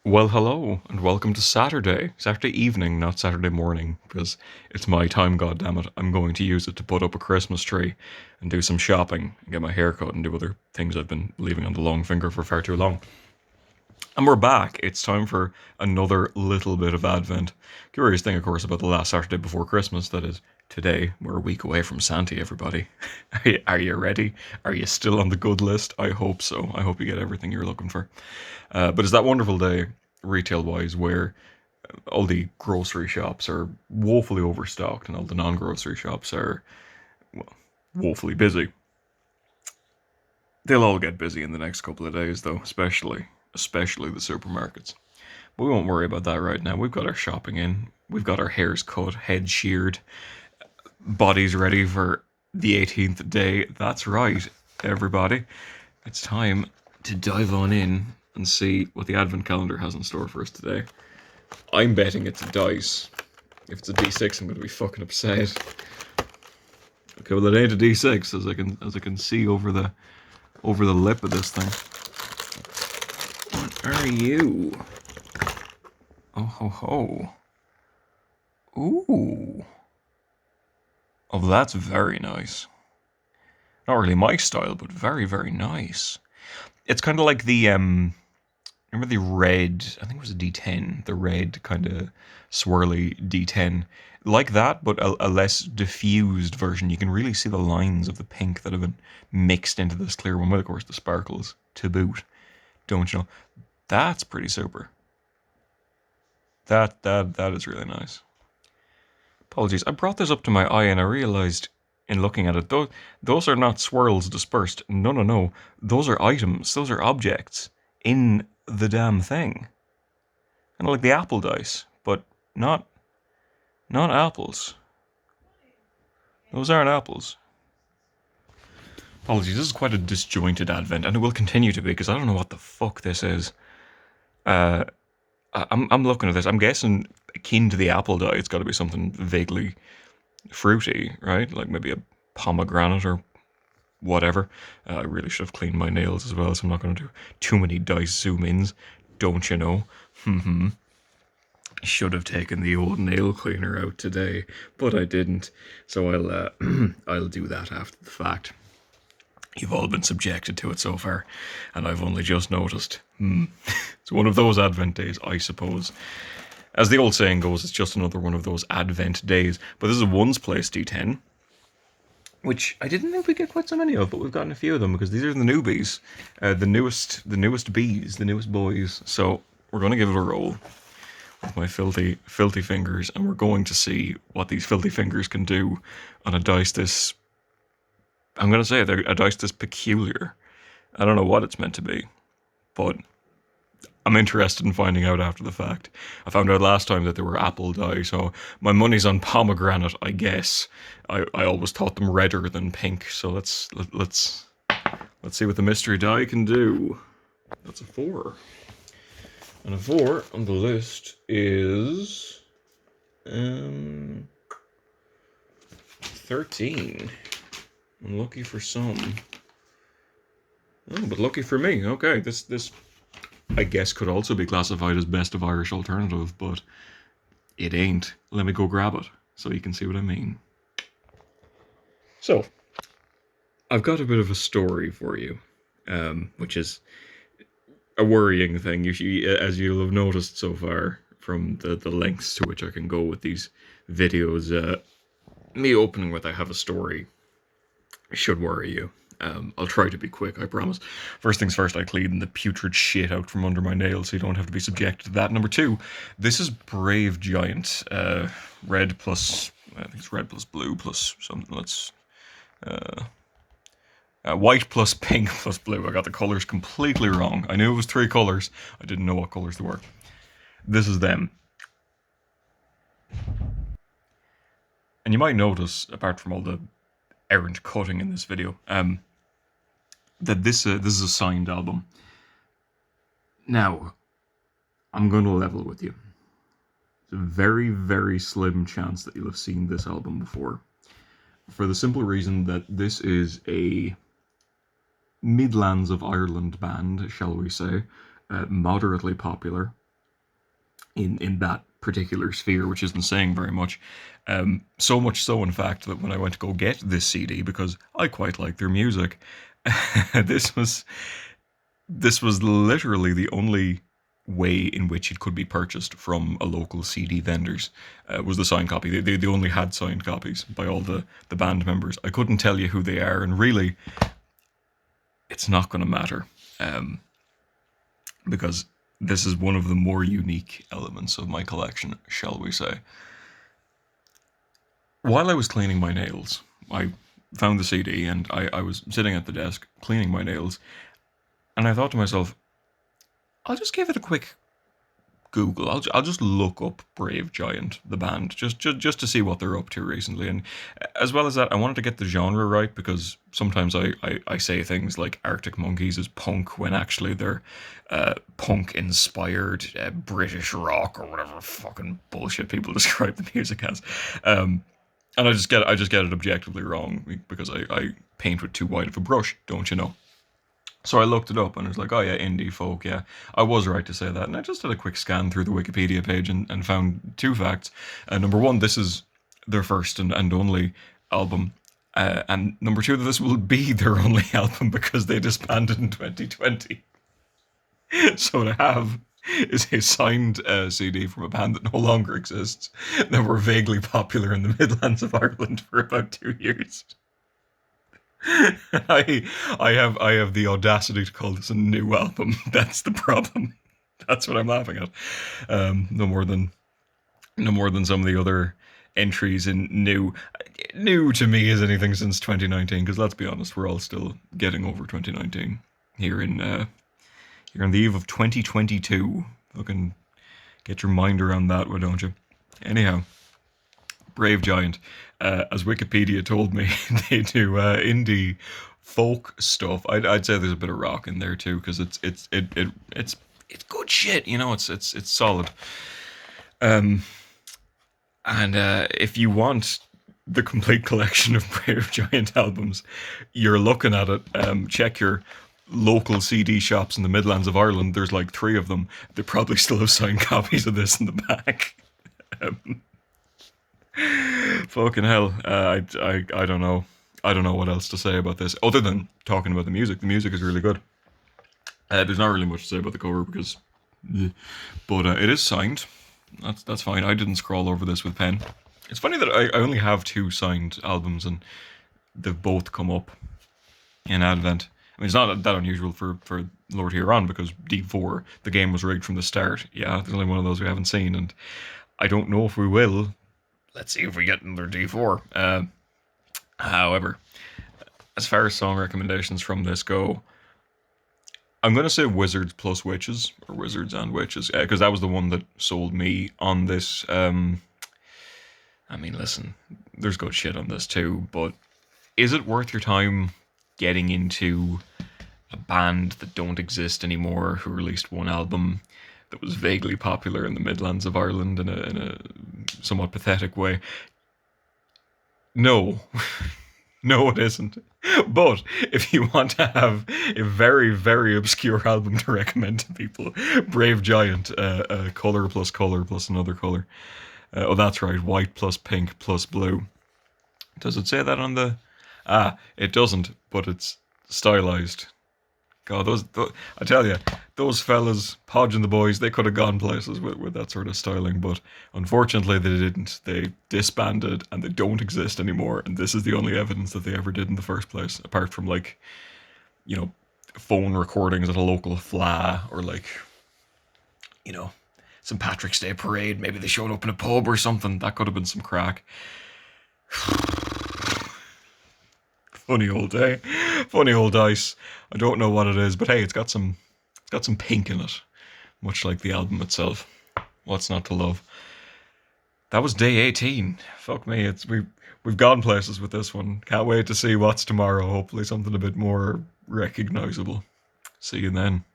Well, hello, and welcome to Saturday. Saturday evening, not Saturday morning, because it's my time, goddammit. I'm going to use it to put up a Christmas tree and do some shopping and get my hair cut and do other things I've been leaving on the long finger for far too long. And we're back. It's time for another little bit of Advent. Curious thing, of course, about the last Saturday before Christmas, that is today. We're a week away from Santa, everybody. Are you ready? Are you still on the good list? I hope so. I hope you get everything you're looking for. But it's that wonderful day, retail-wise, where all the grocery shops are woefully overstocked and all the non-grocery shops are, well, woefully busy. They'll all get busy in the next couple of days, though, especially the supermarkets. But we won't worry about that right now. We've got our shopping in. We've got our hairs cut, head sheared, bodies ready for the 18th day. That's right, everybody. It's time to dive on in and see what the advent calendar has in store for us today. I'm betting it's a dice. If it's a D6, I'm going to be fucking upset. Okay, well it ain't a D6, as I can see over the lip of this thing. What are you? Oh ho ho. Ooh. Oh, that's very nice. Not really my style, but very, very nice. It's kind of like the remember the red, I think it was a D10, the red kind of swirly D10. Like that, but a less diffused version. You can really see the lines of the pink that have been mixed into this clear one, with, of course, the sparkles to boot. Don't you know? That's pretty super. That is really nice. Apologies, I brought this up to my eye and I realized in looking at it, those are not swirls dispersed. No, no, no. Those are items. Those are objects in the damn thing. Kind of like the apple dice, but not apples. Those aren't apples. Apologies, this is quite a disjointed advent, and it will continue to be because I don't know what the fuck this is. I'm looking at this. I'm guessing akin to the apple die. It's got to be something vaguely fruity, right? Like maybe a pomegranate or whatever. I really should have cleaned my nails as well, so I'm not going to do too many dice zoom ins. Don't you know? Should have taken the old nail cleaner out today, but I didn't. So I'll do that after the fact. You've all been subjected to it so far, and I've only just noticed. It's one of those Advent days, I suppose. As the old saying goes, it's just another one of those Advent days. But this is a ones place D10, which I didn't think we'd get quite so many of, but we've gotten a few of them because these are the newbies, the newest bees, the newest boys. So we're going to give it a roll with my filthy fingers, and we're going to see what these filthy fingers can do on a dice this. I'm going to say a dice this peculiar. I don't know what it's meant to be, but I'm interested in finding out after the fact. I found out last time that they were apple dye, so my money's on pomegranate, I guess. I always thought them redder than pink, so let's see what the mystery die can do. That's a 4. And a 4 on the list is 13. Unlucky for some. Oh, but lucky for me. Okay, this I guess could also be classified as best of Irish alternative, but it ain't. Let me go grab it so you can see what I mean. So, I've got a bit of a story for you, which is a worrying thing, as you'll have noticed so far from the lengths to which I can go with these videos. Me opening with I have a story should worry you. I'll try to be quick, I promise. First things first, I clean the putrid shit out from under my nails so you don't have to be subjected to that. Number 2, this is Brave Giant. Red plus, I think it's red plus blue plus something. Let's, white plus pink plus blue. I got the colours completely wrong. I knew it was 3 colours. I didn't know what colours they were. This is them. And you might notice, apart from all the errant cutting in this video, that this is a signed album. Now, I'm going to level with you. There's a very, very slim chance that you'll have seen this album before, for the simple reason that this is a Midlands of Ireland band, shall we say, moderately popular, in that particular sphere, which isn't saying very much. So much so, in fact, that when I went to go get this CD, because I quite like their music, this was literally the only way in which it could be purchased from a local CD vendors, was the signed copy. They only had signed copies by all the band members. I couldn't tell you who they are, and really, it's not going to matter, because this is one of the more unique elements of my collection, shall we say. While I was cleaning my nails, I found the CD, and I was sitting at the desk cleaning my nails, and I thought to myself, I'll just give it a quick Google. I'll just look up Brave Giant, the band, just to see what they're up to recently. And as well as that, I wanted to get the genre right, because sometimes I say things like Arctic Monkeys is punk when actually they're punk-inspired British rock, or whatever fucking bullshit people describe the music as. And I just get it objectively wrong, because I paint with too wide of a brush, don't you know? So I looked it up, and it was like, oh yeah, indie folk, yeah. I was right to say that. And I just did a quick scan through the Wikipedia page and found two facts. Number one, this is their first and only album. And number two, that this will be their only album, because they disbanded in 2020. So to have is a signed CD from a band that no longer exists, that were vaguely popular in the Midlands of Ireland for about 2 years. I have the audacity to call this a new album. That's the problem. That's what I'm laughing at. No more than some of the other entries in new. New to me is anything since 2019. Because let's be honest, we're all still getting over 2019 here in the eve of 2022. Fucking get your mind around that, why don't you? Anyhow, Brave Giant, as Wikipedia told me, they do indie folk stuff. I'd say there's a bit of rock in there too, because it's good shit. You know, it's solid. And if you want the complete collection of Brave Giant albums, you're looking at it. Check your local CD shops in the Midlands of Ireland. There's like 3 of them. They probably still have signed copies of this in the back. Fucking hell. I don't know. I don't know what else to say about this, other than talking about the music. The music is really good. There's not really much to say about the cover, because... But it is signed. That's fine. I didn't scroll over this with pen. It's funny that I only have 2 signed albums, and they've both come up in Advent. I mean, it's not that unusual for Lord Huron, because D4, the game was rigged from the start. Yeah, there's only one of those we haven't seen, and I don't know if we will. Let's see if we get another D4. However, as far as song recommendations from this go, I'm going to say Wizards plus Witches, or Wizards and Witches, because that was the one that sold me on this. I mean, listen, there's good shit on this too, but is it worth your time getting into a band that don't exist anymore, who released one album that was vaguely popular in the Midlands of Ireland in a somewhat pathetic way? No. No, it isn't. But if you want to have a very, very obscure album to recommend to people, Brave Giant, colour plus another colour. Oh, that's right, white plus pink plus blue. Does it say that on the... it doesn't, but it's stylized. God, those I tell you, those fellas, Podge and the boys, they could have gone places with that sort of styling, but unfortunately they didn't. They disbanded, and they don't exist anymore, and this is the only evidence that they ever did in the first place, apart from, like, you know, phone recordings at a local FLA, or, like, you know, St. Patrick's Day parade. Maybe they showed up in a pub or something. That could have been some crack. Funny old day. Funny old dice. I don't know what it is, but hey, it's got some pink in it, much like the album itself. What's not to love? That was day 18. Fuck me, we've gone places with this one. Can't wait to see what's tomorrow. Hopefully something a bit more recognizable. See you then.